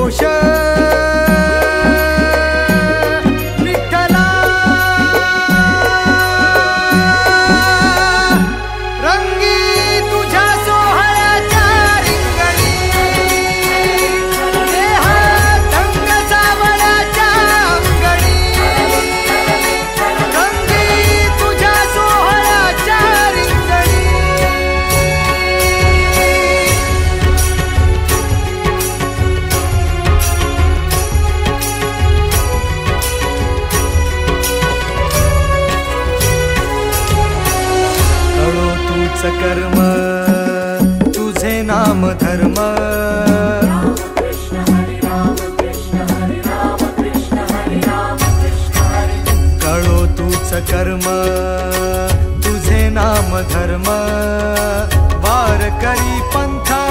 घोष विठ्ठला रंगी तुझ्या सोहळ्याच्या रिंगणी देहात रंग सावळ्याच्या अंगणी रंगी तुझ्या सोहळ्याच्या रिंगणी कळो तूच कर्म तुझे नाम धर्म कळो तूच कर्म तुझे नाम धर्म वारकरी पंथा